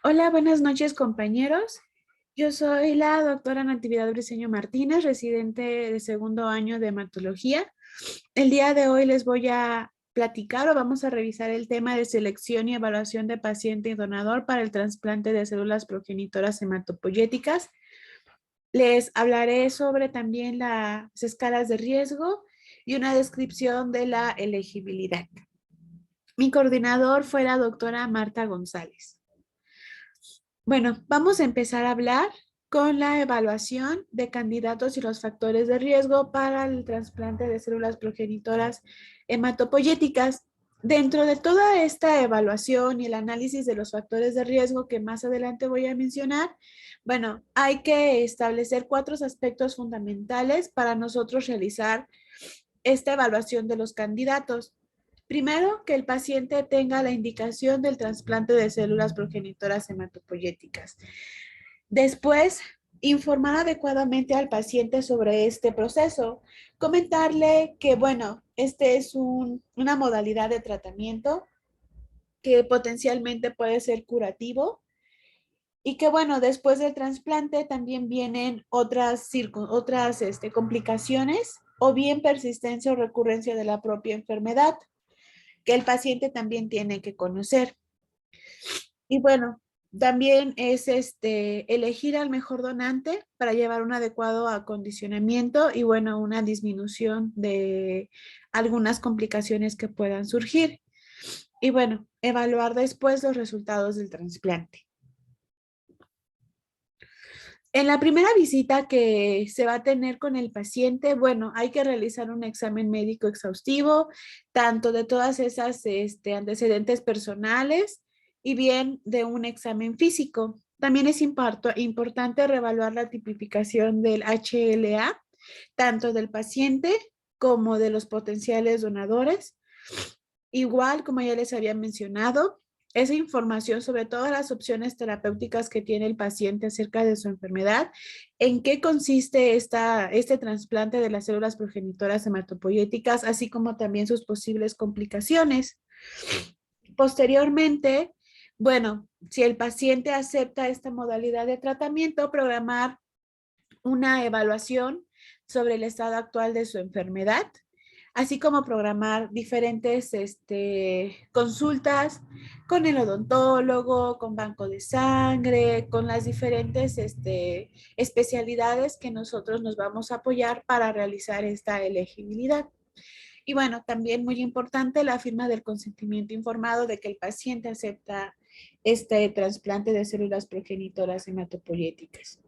Hola, buenas noches, compañeros. Yo soy la doctora Natividad Briceño Martínez, residente de segundo año de hematología. El día de hoy les voy a platicar o vamos a revisar el tema de selección y evaluación de paciente y donador para el trasplante de células progenitoras hematopoyéticas. Les hablaré sobre también las escalas de riesgo y una descripción de la elegibilidad. Mi coordinador fue la doctora Marta González. Bueno, vamos a empezar a hablar con la evaluación de candidatos y los factores de riesgo para el trasplante de células progenitoras hematopoyéticas. Dentro de toda esta evaluación y el análisis de los factores de riesgo que más adelante voy a mencionar, bueno, hay que establecer 4 aspectos fundamentales para nosotros realizar esta evaluación de los candidatos. Primero, que el paciente tenga la indicación del trasplante de células progenitoras hematopoyéticas. Después, informar adecuadamente al paciente sobre este proceso. Comentarle que, bueno, este es una modalidad de tratamiento que potencialmente puede ser curativo y que, bueno, después del trasplante también vienen otras complicaciones o bien persistencia o recurrencia de la propia enfermedad que el paciente también tiene que conocer. Y bueno, también es elegir al mejor donante para llevar un adecuado acondicionamiento y bueno, una disminución de algunas complicaciones que puedan surgir. Y bueno, evaluar después los resultados del trasplante. En la primera visita que se va a tener con el paciente, bueno, hay que realizar un examen médico exhaustivo, tanto de todas esas antecedentes personales y bien de un examen físico. También es importante reevaluar la tipificación del HLA, tanto del paciente como de los potenciales donadores. Igual, como ya les había mencionado, esa información sobre todas las opciones terapéuticas que tiene el paciente acerca de su enfermedad, en qué consiste este trasplante de las células progenitoras hematopoyéticas, así como también sus posibles complicaciones. Posteriormente, bueno, si el paciente acepta esta modalidad de tratamiento, programar una evaluación sobre el estado actual de su enfermedad, así como programar diferentes consultas con el odontólogo, con banco de sangre, con las diferentes especialidades que nosotros nos vamos a apoyar para realizar esta elegibilidad. Y bueno, también muy importante la firma del consentimiento informado de que el paciente acepta este trasplante de células progenitoras hematopoyéticas.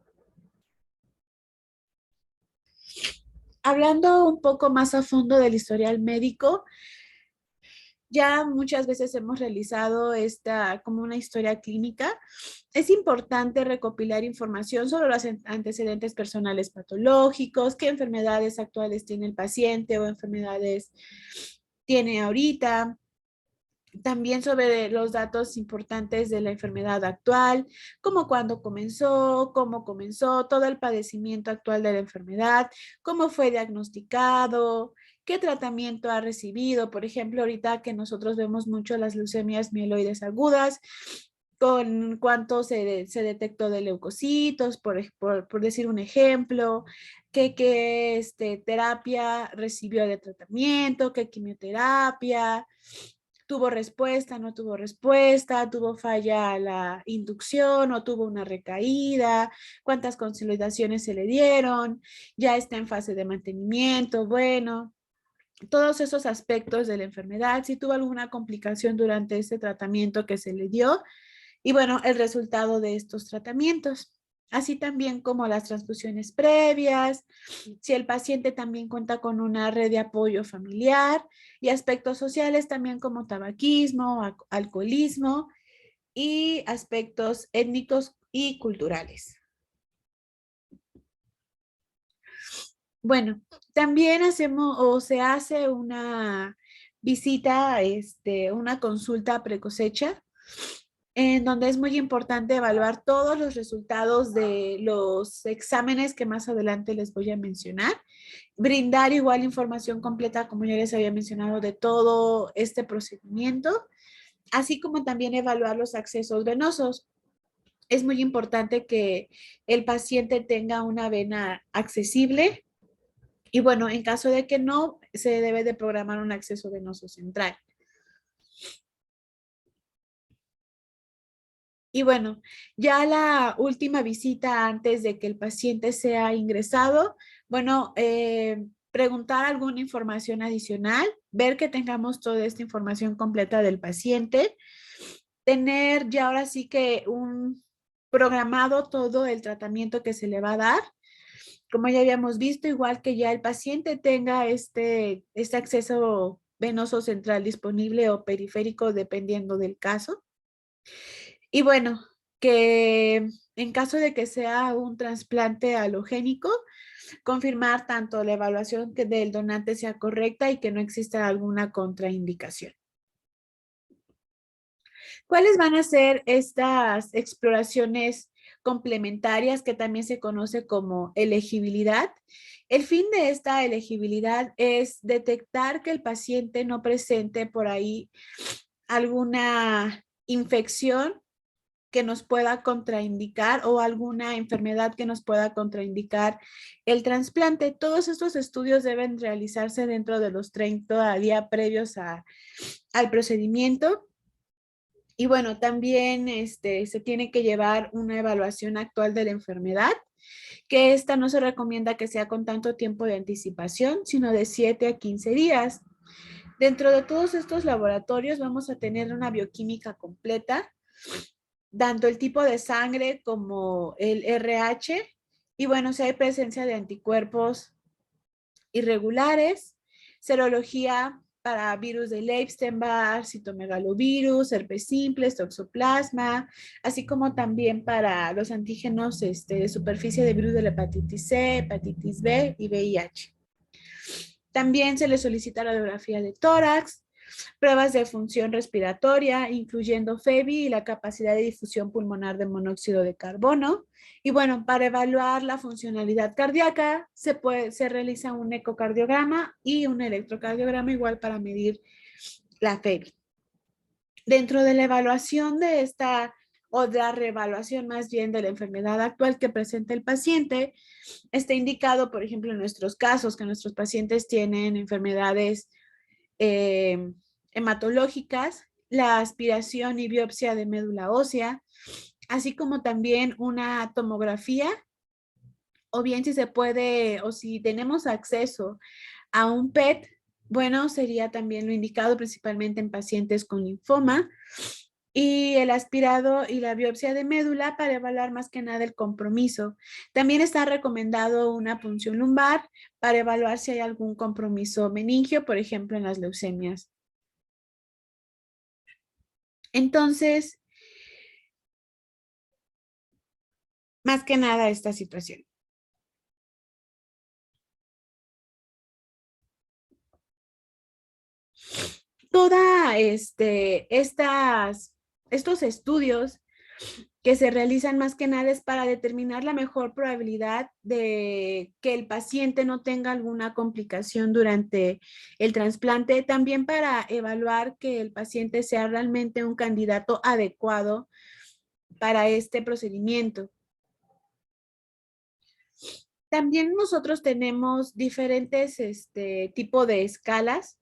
Hablando un poco más a fondo del historial médico, ya muchas veces hemos realizado esta como una historia clínica. Es importante recopilar información sobre los antecedentes personales patológicos, qué enfermedades actuales tiene el paciente o enfermedades tiene ahorita, también sobre los datos importantes de la enfermedad actual, como cuándo comenzó, cómo comenzó, todo el padecimiento actual de la enfermedad, cómo fue diagnosticado, qué tratamiento ha recibido. Por ejemplo, ahorita que nosotros vemos mucho las leucemias mieloides agudas, con cuánto se detectó de leucocitos, por decir un ejemplo, qué terapia recibió de tratamiento, qué quimioterapia, tuvo respuesta, no tuvo respuesta, tuvo falla a la inducción o tuvo una recaída, cuántas consolidaciones se le dieron, ya está en fase de mantenimiento, bueno, todos esos aspectos de la enfermedad, si tuvo alguna complicación durante ese tratamiento que se le dio y bueno, el resultado de estos tratamientos. Así también como las transfusiones previas, si el paciente también cuenta con una red de apoyo familiar y aspectos sociales también como tabaquismo, alcoholismo y aspectos étnicos y culturales. Bueno, también hacemos o se hace una visita, una consulta precosecha en donde es muy importante evaluar todos los resultados de los exámenes que más adelante les voy a mencionar, brindar igual información completa, como ya les había mencionado, de todo este procedimiento, así como también evaluar los accesos venosos. Es muy importante que el paciente tenga una vena accesible y bueno, en caso de que no, se debe de programar un acceso venoso central. Y bueno, ya la última visita antes de que el paciente sea ingresado, bueno, preguntar alguna información adicional, ver que tengamos toda esta información completa del paciente, tener ya ahora sí que un programado todo el tratamiento que se le va a dar. Como ya habíamos visto, igual que ya el paciente tenga este acceso venoso central disponible o periférico, dependiendo del caso. Y bueno, que en caso de que sea un trasplante halogénico, confirmar tanto la evaluación que del donante sea correcta y que no exista alguna contraindicación. ¿Cuáles van a ser estas exploraciones complementarias que también se conoce como elegibilidad? El fin de esta elegibilidad es detectar que el paciente no presente por ahí alguna infección que nos pueda contraindicar o alguna enfermedad que nos pueda contraindicar el trasplante. Todos estos estudios deben realizarse dentro de los 30 días previos al procedimiento. Y bueno, también se tiene que llevar una evaluación actual de la enfermedad, que esta no se recomienda que sea con tanto tiempo de anticipación, sino de 7 a 15 días. Dentro de todos estos laboratorios vamos a tener una bioquímica completa, tanto el tipo de sangre como el RH, y bueno, si hay presencia de anticuerpos irregulares, serología para virus de Epstein-Barr, citomegalovirus, herpes simplex, toxoplasma, así como también para los antígenos de superficie de virus de la hepatitis C, hepatitis B y VIH. También se le solicita radiografía de tórax, pruebas de función respiratoria, incluyendo FEBI y la capacidad de difusión pulmonar de monóxido de carbono. Y bueno, para evaluar la funcionalidad cardíaca se realiza un ecocardiograma y un electrocardiograma igual para medir la FEBI. Dentro de la evaluación de esta o de la reevaluación más bien de la enfermedad actual que presenta el paciente, está indicado, por ejemplo, en nuestros casos, que nuestros pacientes tienen enfermedades eh, hematológicas, la aspiración y biopsia de médula ósea, así como también una tomografía, o bien si se puede, o si tenemos acceso a un PET, bueno, sería también lo indicado principalmente en pacientes con linfoma, y el aspirado y la biopsia de médula para evaluar más que nada el compromiso. También está recomendado una punción lumbar para evaluar si hay algún compromiso meningio, por ejemplo, en las leucemias. Entonces, más que nada esta situación. Toda estos estudios que se realizan más que nada es para determinar la mejor probabilidad de que el paciente no tenga alguna complicación durante el trasplante, también para evaluar que el paciente sea realmente un candidato adecuado para este procedimiento. También nosotros tenemos diferentes tipos de escalas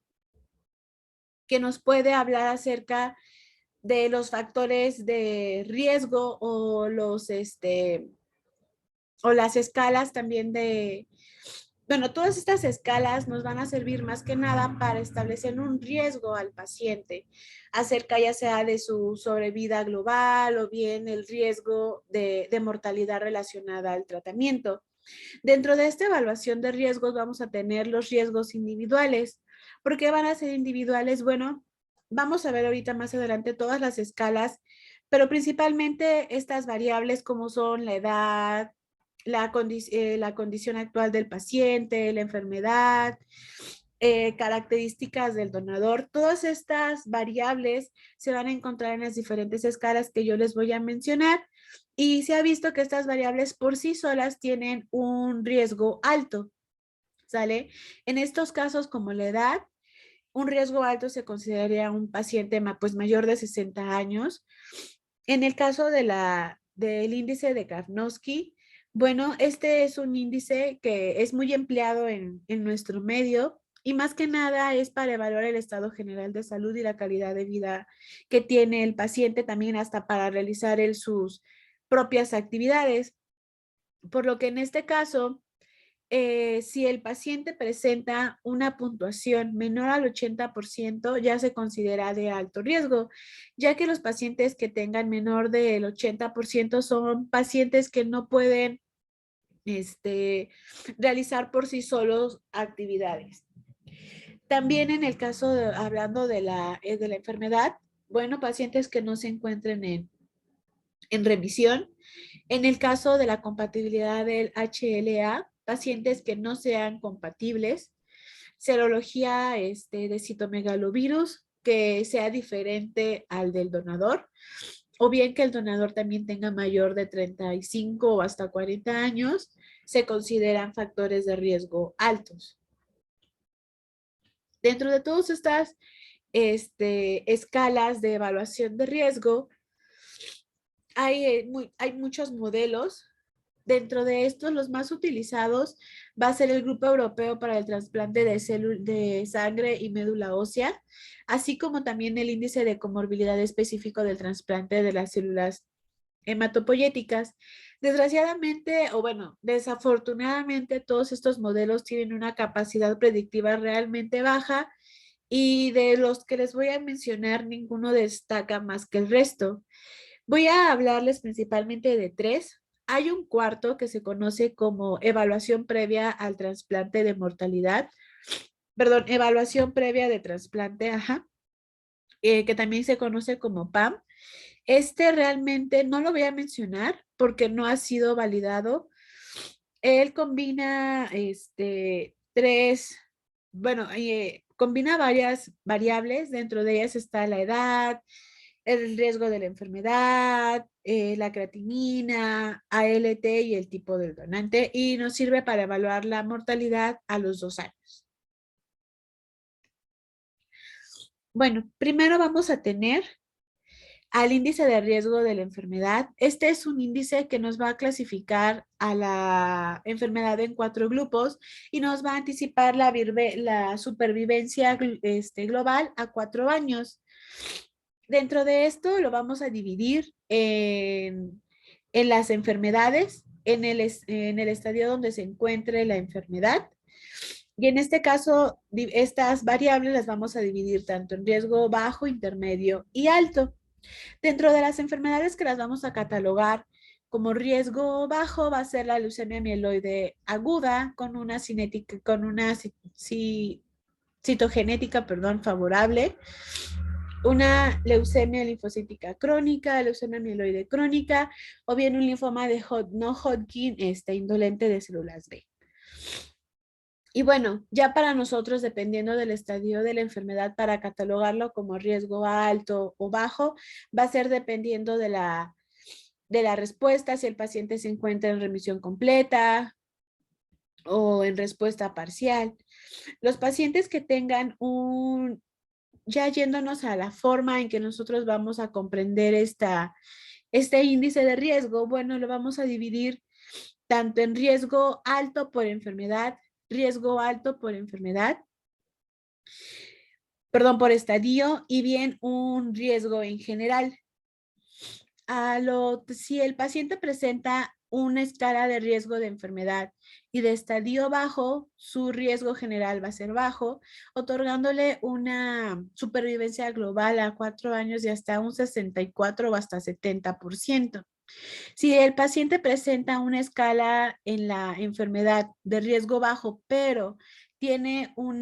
que nos puede hablar acerca de los factores de riesgo o las escalas también bueno, todas estas escalas nos van a servir más que nada para establecer un riesgo al paciente acerca ya sea de su sobrevida global o bien el riesgo de mortalidad relacionada al tratamiento. Dentro de esta evaluación de riesgos vamos a tener los riesgos individuales. ¿Por qué van a ser individuales? Bueno, vamos a ver ahorita más adelante todas las escalas, pero principalmente estas variables como son la edad, la condición actual del paciente, la enfermedad, características del donador. Todas estas variables se van a encontrar en las diferentes escalas que yo les voy a mencionar y se ha visto que estas variables por sí solas tienen un riesgo alto, ¿sale? En estos casos como la edad, un riesgo alto se consideraría un paciente pues mayor de 60 años. En el caso del índice de Karnofsky. Bueno, este es un índice que es muy empleado en nuestro medio y más que nada es para evaluar el estado general de salud y la calidad de vida que tiene el paciente, también hasta para realizar sus propias actividades. Por lo que en este caso, si el paciente presenta una puntuación menor al 80%, ya se considera de alto riesgo, ya que los pacientes que tengan menor del 80% son pacientes que no pueden realizar por sí solos actividades. También en el caso hablando de la enfermedad, bueno, pacientes que no se encuentren en remisión. En el caso de la compatibilidad del HLA, pacientes que no sean compatibles, serología de citomegalovirus que sea diferente al del donador, o bien que el donador también tenga mayor de 35 o hasta 40 años, se consideran factores de riesgo altos. Dentro de todas estas escalas de evaluación de riesgo, hay muchos modelos. Dentro de estos, los más utilizados va a ser el Grupo Europeo para el Trasplante de Sangre y Médula Ósea, así como también el Índice de Comorbilidad Específico del Trasplante de las Células Hematopoyéticas. Desgraciadamente, o bueno, desafortunadamente, todos estos modelos tienen una capacidad predictiva realmente baja y de los que les voy a mencionar, ninguno destaca más que el resto. Voy a hablarles principalmente de tres. Hay un cuarto que se conoce como evaluación previa al trasplante de mortalidad, perdón, evaluación previa de trasplante, ajá, que también se conoce como PAM. Este realmente no lo voy a mencionar porque no ha sido validado. Él combina tres, bueno, combina varias variables. Dentro de ellas está la edad, el riesgo de la enfermedad, la creatinina, ALT y el tipo del donante, y nos sirve para evaluar la mortalidad a los 2 años. Bueno, primero vamos a tener al índice de riesgo de la enfermedad. Este es un índice que nos va a clasificar a la enfermedad en 4 grupos y nos va a anticipar la supervivencia global a 4 años. Dentro de esto lo vamos a dividir en las enfermedades, en el estadio donde se encuentre la enfermedad. Y en este caso, estas variables las vamos a dividir tanto en riesgo bajo, intermedio y alto. Dentro de las enfermedades que las vamos a catalogar como riesgo bajo va a ser la leucemia mieloide aguda con una citogenética, perdón, favorable, una leucemia linfocítica crónica, leucemia mieloide crónica o bien un linfoma de no Hodgkin indolente de células B. Y bueno, ya para nosotros, dependiendo del estadio de la enfermedad, para catalogarlo como riesgo alto o bajo, va a ser dependiendo de la respuesta, si el paciente se encuentra en remisión completa o en respuesta parcial. Los pacientes que tengan ya yéndonos a la forma en que nosotros vamos a comprender este índice de riesgo, bueno, lo vamos a dividir tanto en riesgo alto por enfermedad, riesgo alto por enfermedad, perdón, por estadio y bien un riesgo en general. Si el paciente presenta una escala de riesgo de enfermedad y de estadio bajo, su riesgo general va a ser bajo, otorgándole una supervivencia global a 4 años de hasta un 64 o hasta 70%. Si el paciente presenta una escala en la enfermedad de riesgo bajo, pero tiene un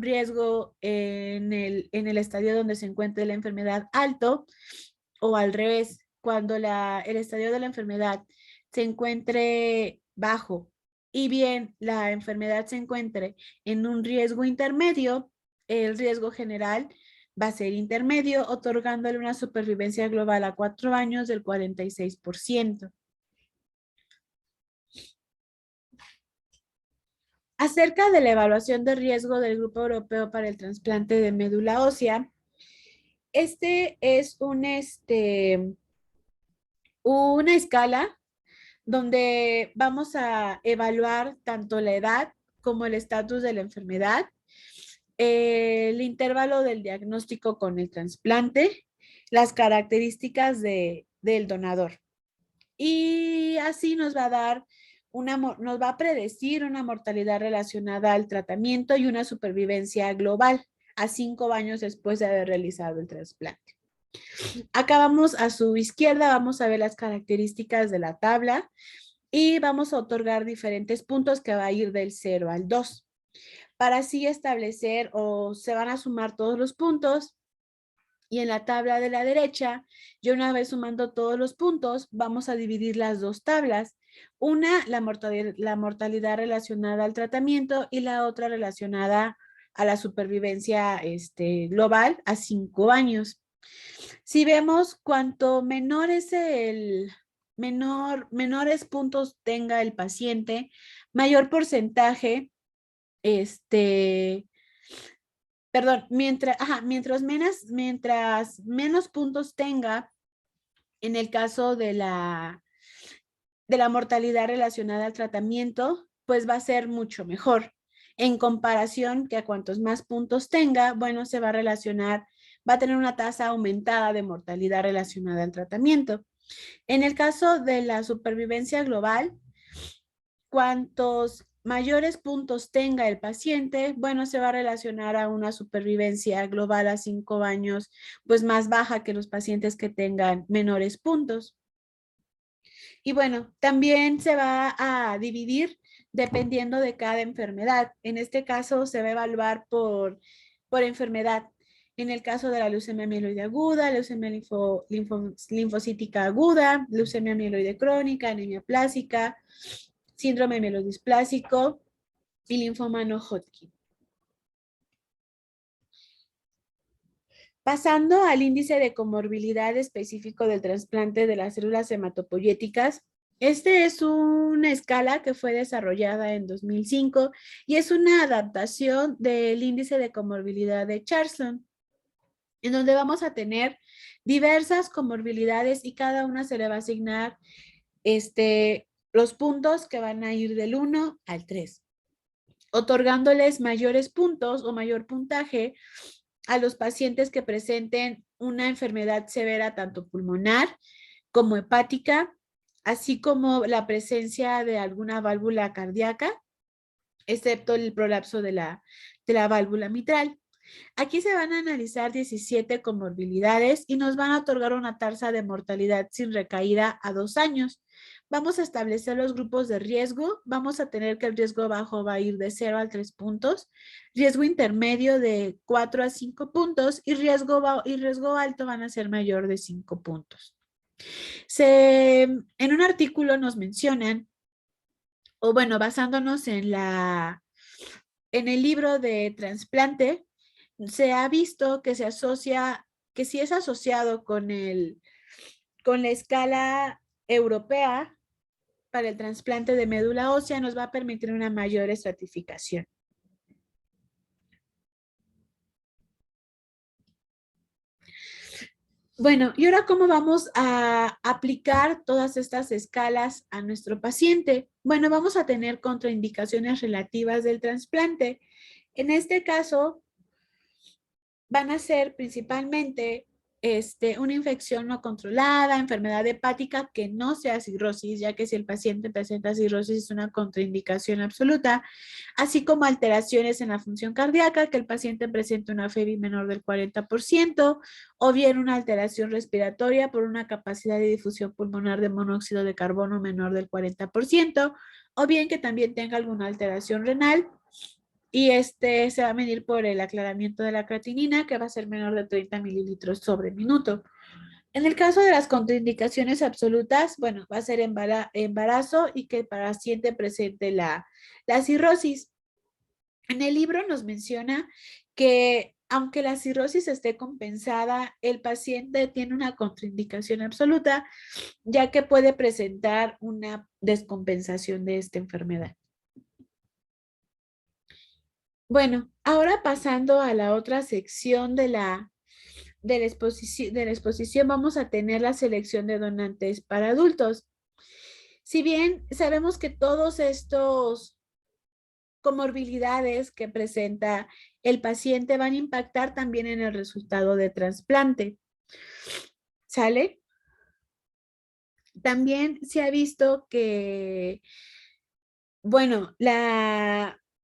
riesgo en el estadio donde se encuentra la enfermedad alto, o al revés, cuando el estadio de la enfermedad se encuentre bajo y bien la enfermedad se encuentre en un riesgo intermedio, el riesgo general va a ser intermedio, otorgándole una supervivencia global a 4 años del 46%. Acerca de la evaluación de riesgo del Grupo Europeo para el Trasplante de Médula Ósea, este es una escala donde vamos a evaluar tanto la edad como el estatus de la enfermedad, el intervalo del diagnóstico con el trasplante, las características del donador. Y así nos va a dar nos va a predecir una mortalidad relacionada al tratamiento y una supervivencia global a 5 años después de haber realizado el trasplante. Acá vamos a su izquierda, vamos a ver las características de la tabla y vamos a otorgar diferentes puntos que va a ir del 0 al 2 para así establecer o se van a sumar todos los puntos y en la tabla de la derecha, yo una vez sumando todos los puntos, vamos a dividir las dos tablas. Una, la mortalidad relacionada al tratamiento y la otra relacionada a la supervivencia global a 5 años. Si vemos cuanto menor es menores puntos tenga el paciente, mayor porcentaje, perdón, mientras menos puntos tenga en el caso de la mortalidad relacionada al tratamiento, pues va a ser mucho mejor. En comparación que a cuantos más puntos tenga, bueno, se va a relacionar, va a tener una tasa aumentada de mortalidad relacionada al tratamiento. En el caso de la supervivencia global, cuantos mayores puntos tenga el paciente, bueno, se va a relacionar a una supervivencia global a 5 años, pues más baja que los pacientes que tengan menores puntos. Y bueno, también se va a dividir dependiendo de cada enfermedad. En este caso se va a evaluar por enfermedad. En el caso de la leucemia mieloide aguda, leucemia linfocítica aguda, leucemia mieloide crónica, anemia plástica, síndrome mielodisplásico y linfoma no Hodgkin. Pasando al índice de comorbilidad específico del trasplante de las células hematopoyéticas, este es una escala que fue desarrollada en 2005 y es una adaptación del índice de comorbilidad de Charlson, en donde vamos a tener diversas comorbilidades y cada una se le va a asignar los puntos que van a ir del 1 al 3, otorgándoles mayores puntos o mayor puntaje a los pacientes que presenten una enfermedad severa, tanto pulmonar como hepática, así como la presencia de alguna válvula cardíaca, excepto el prolapso de la válvula mitral. Aquí se van a analizar 17 comorbilidades y nos van a otorgar una tasa de mortalidad sin recaída a 2 años. Vamos a establecer los grupos de riesgo. Vamos a tener que el riesgo bajo va a ir de 0 a 3 puntos, riesgo intermedio de 4 a 5 puntos y riesgo alto van a ser mayor de 5 puntos. En un artículo nos mencionan, o bueno, basándonos en el libro de trasplante, se ha visto que se asocia, que si es asociado con la escala europea para el trasplante de médula ósea, nos va a permitir una mayor estratificación. Bueno, y ahora cómo vamos a aplicar todas estas escalas a nuestro paciente. Bueno, vamos a tener contraindicaciones relativas del trasplante. En este caso, van a ser principalmente una infección no controlada, enfermedad hepática que no sea cirrosis, ya que si el paciente presenta cirrosis es una contraindicación absoluta, así como alteraciones en la función cardíaca, que el paciente presente una FEBI menor del 40%, o bien una alteración respiratoria por una capacidad de difusión pulmonar de monóxido de carbono menor del 40%, o bien que también tenga alguna alteración renal y se va a medir por el aclaramiento de la creatinina, que va a ser menor de 30 mililitros sobre minuto. En el caso de las contraindicaciones absolutas, bueno, va a ser embarazo y que el paciente presente la cirrosis. En el libro nos menciona que aunque la cirrosis esté compensada, el paciente tiene una contraindicación absoluta, ya que puede presentar una descompensación de esta enfermedad. Bueno, ahora pasando a la otra sección de la exposición vamos a tener la selección de donantes para adultos. Si bien sabemos que todos estos comorbilidades que presenta el paciente van a impactar también en el resultado de trasplante. ¿Sale? También se ha visto que, bueno,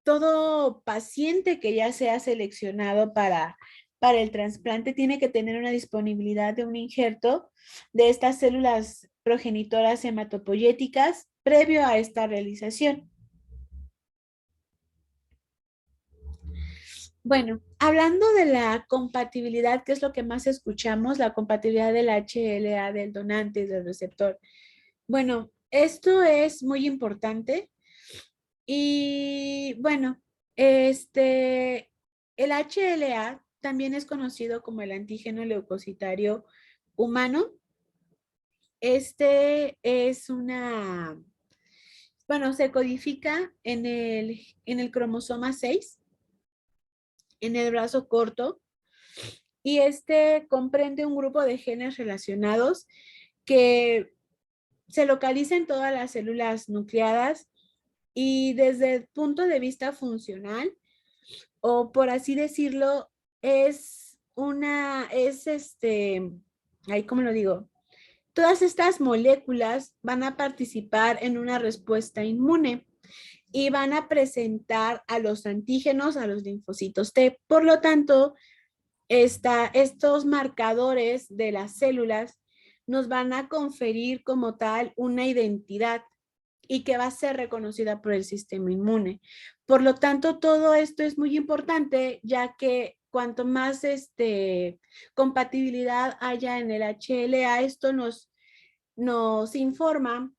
todo paciente que ya sea seleccionado para el trasplante tiene que tener una disponibilidad de un injerto de estas células progenitoras hematopoyéticas previo a esta realización. Bueno, hablando de la compatibilidad, que es lo que más escuchamos, la compatibilidad del HLA del donante y del receptor. Bueno, esto es muy importante y bueno, el HLA también es conocido como el antígeno leucocitario humano. Este es bueno, se codifica en el cromosoma 6, en el brazo corto, y este comprende un grupo de genes relacionados que se localiza en todas las células nucleadas y desde el punto de vista funcional, o por así decirlo, ahí cómo lo digo, todas estas moléculas van a participar en una respuesta inmune y van a presentar a los antígenos, a los linfocitos T. Por lo tanto, estos marcadores de las células nos van a conferir como tal una identidad y que va a ser reconocida por el sistema inmune. Por lo tanto, todo esto es muy importante, ya que cuanto más compatibilidad haya en el HLA, esto nos informa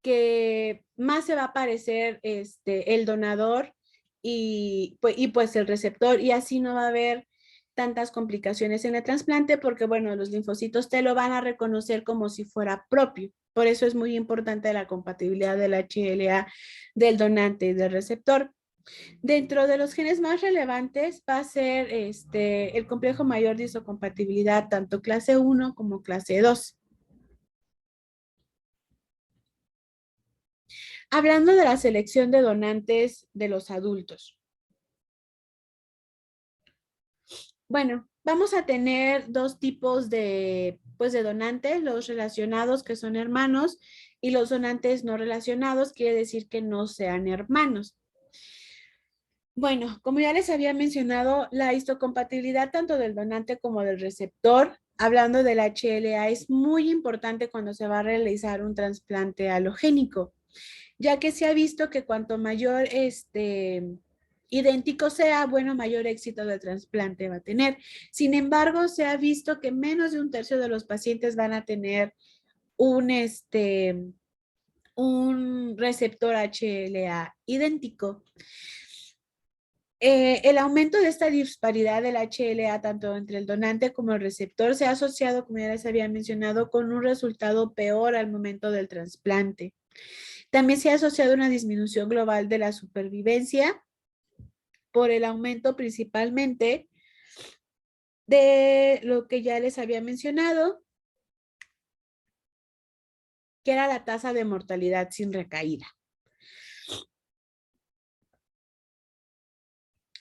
que más se va a parecer el donador y pues el receptor, y así no va a haber tantas complicaciones en el trasplante porque, bueno, los linfocitos te lo van a reconocer como si fuera propio. Por eso es muy importante la compatibilidad del HLA del donante y del receptor. Dentro de los genes más relevantes va a ser el complejo mayor de isocompatibilidad, tanto clase 1 como clase 2. Hablando de la selección de donantes de los adultos. Bueno, vamos a tener dos tipos pues, de donantes, los relacionados que son hermanos y los donantes no relacionados, quiere decir que no sean hermanos. Bueno, como ya les había mencionado, la histocompatibilidad tanto del donante como del receptor, hablando del HLA, es muy importante cuando se va a realizar un trasplante halogénico, ya que se ha visto que cuanto mayor idéntico sea, bueno, mayor éxito del trasplante va a tener. Sin embargo, se ha visto que menos de un tercio de los pacientes van a tener un, un receptor HLA idéntico. El aumento de esta disparidad del HLA, tanto entre el donante como el receptor, se ha asociado, como ya les había mencionado, con un resultado peor al momento del trasplante. También se ha asociado una disminución global de la supervivencia por el aumento principalmente de lo que ya les había mencionado, que era la tasa de mortalidad sin recaída.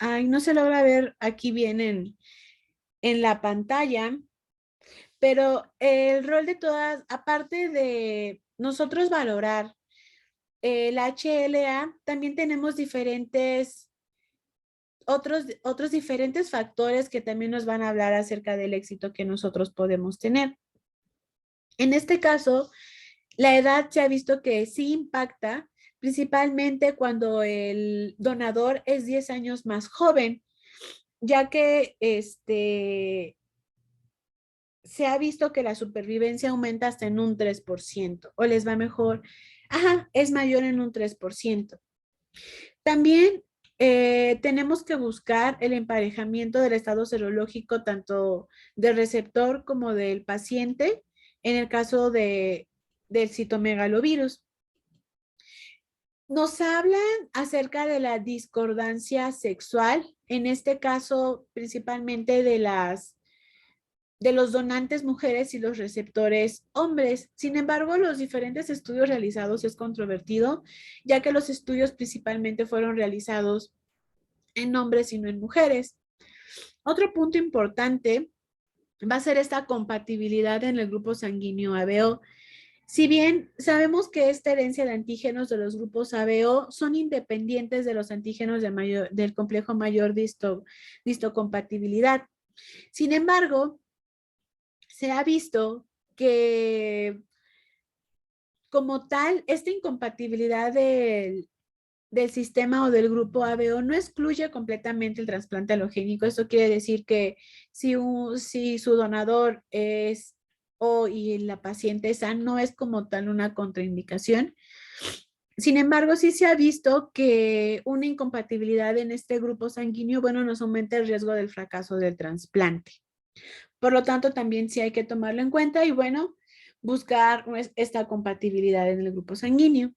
Ay, no se logra ver aquí bien en la pantalla, pero el rol de todas, aparte de nosotros valorar el HLA, también tenemos otros diferentes factores que también nos van a hablar acerca del éxito que nosotros podemos tener. En este caso, la edad se ha visto que sí impacta, principalmente cuando el donador es 10 años más joven, ya que se ha visto que la supervivencia aumenta hasta en un 3% o les va mejor. Ajá, es mayor en un 3%. También tenemos que buscar el emparejamiento del estado serológico tanto del receptor como del paciente en el caso del citomegalovirus. Nos hablan acerca de la discordancia sexual, en este caso principalmente de los donantes mujeres y los receptores hombres. Sin embargo, los diferentes estudios realizados es controvertido, ya que los estudios principalmente fueron realizados en hombres y no en mujeres. Otro punto importante va a ser esta compatibilidad en el grupo sanguíneo ABO. Si bien sabemos que esta herencia de antígenos de los grupos ABO son independientes de los antígenos del complejo mayor distocompatibilidad. Sin embargo, se ha visto que como tal, esta incompatibilidad del sistema o del grupo ABO no excluye completamente el trasplante halogénico. Eso quiere decir que si su donador es O y la paciente es A, no es como tal una contraindicación. Sin embargo, sí se ha visto que una incompatibilidad en este grupo sanguíneo, bueno, nos aumenta el riesgo del fracaso del trasplante. Por lo tanto, también sí hay que tomarlo en cuenta y bueno, buscar esta compatibilidad en el grupo sanguíneo.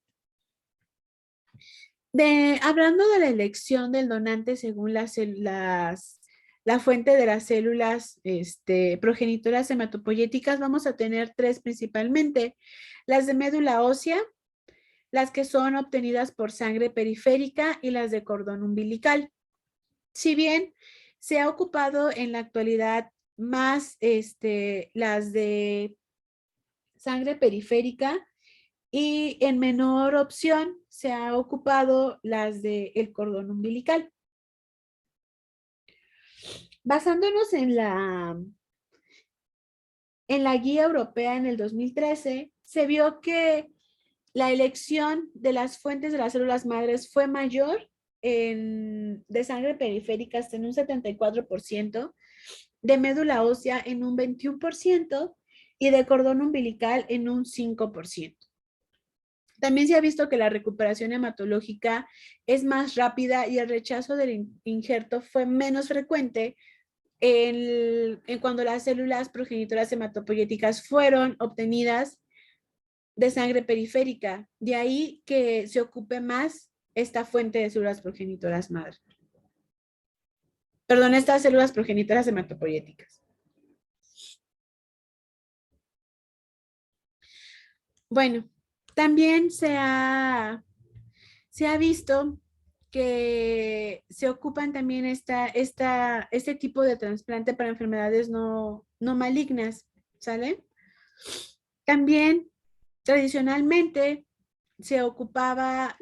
Hablando de la elección del donante según la fuente de las células progenitoras hematopoyéticas, vamos a tener tres principalmente: las de médula ósea, las que son obtenidas por sangre periférica y las de cordón umbilical. Si bien se ha ocupado en la actualidad más las de sangre periférica, y en menor opción se ha ocupado las del cordón umbilical. Basándonos en la guía europea en el 2013, se vio que la elección de las fuentes de las células madres fue mayor de sangre periférica hasta en un 74%, de médula ósea en un 21% y de cordón umbilical en un 5%. También se ha visto que la recuperación hematológica es más rápida y el rechazo del injerto fue menos frecuente en cuando las células progenitoras hematopoyéticas fueron obtenidas de sangre periférica. De ahí que se ocupe más esta fuente de células progenitoras madre. Perdón, estas células progenitoras hematopoyéticas. Bueno, también se ha visto que se ocupan también este tipo de trasplante para enfermedades no malignas, ¿sale? También tradicionalmente se ocupaba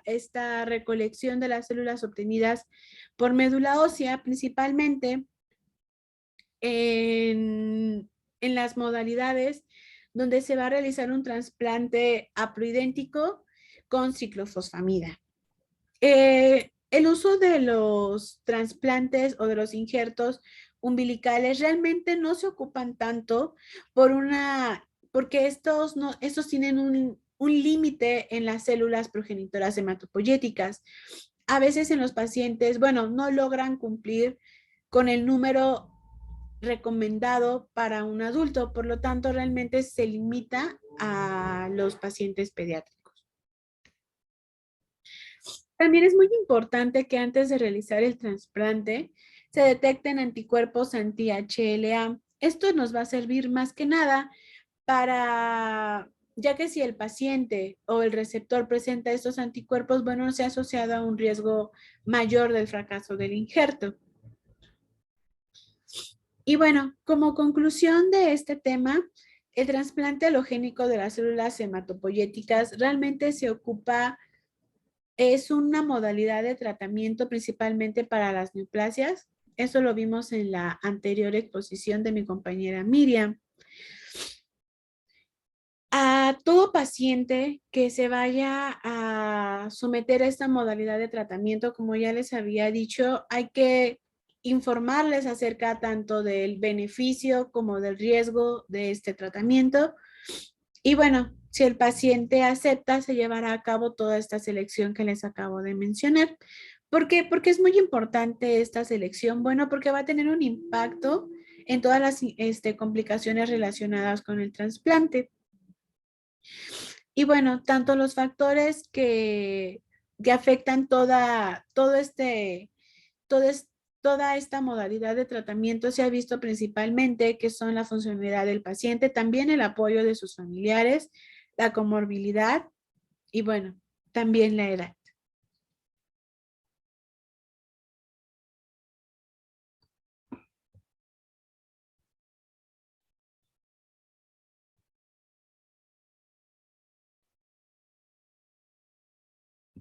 esta recolección de las células obtenidas por médula ósea, principalmente en las modalidades donde se va a realizar un trasplante haploidéntico con ciclofosfamida. El uso de los trasplantes o de los injertos umbilicales realmente no se ocupan tanto porque estos tienen un límite en las células progenitoras hematopoyéticas. A veces en los pacientes, bueno, no logran cumplir con el número recomendado para un adulto, por lo tanto realmente se limita a los pacientes pediátricos. También es muy importante que antes de realizar el trasplante se detecten anticuerpos anti-HLA. Esto nos va a servir más que nada ya que si el paciente o el receptor presenta estos anticuerpos, bueno, se ha asociado a un riesgo mayor del fracaso del injerto. Y bueno, como conclusión de este tema, el trasplante halogénico de las células hematopoyéticas realmente es una modalidad de tratamiento principalmente para las neoplasias. Eso lo vimos en la anterior exposición de mi compañera Miriam. A todo paciente que se vaya a someter a esta modalidad de tratamiento, como ya les había dicho, hay que informarles acerca tanto del beneficio como del riesgo de este tratamiento. Y bueno, si el paciente acepta, se llevará a cabo toda esta selección que les acabo de mencionar. ¿Por qué? Porque es muy importante esta selección. Bueno, porque va a tener un impacto en todas las complicaciones relacionadas con el trasplante. Y bueno, tanto los factores que afectan todo toda esta modalidad de tratamiento se ha visto principalmente que son la funcionalidad del paciente, también el apoyo de sus familiares, la comorbilidad y bueno, también la edad.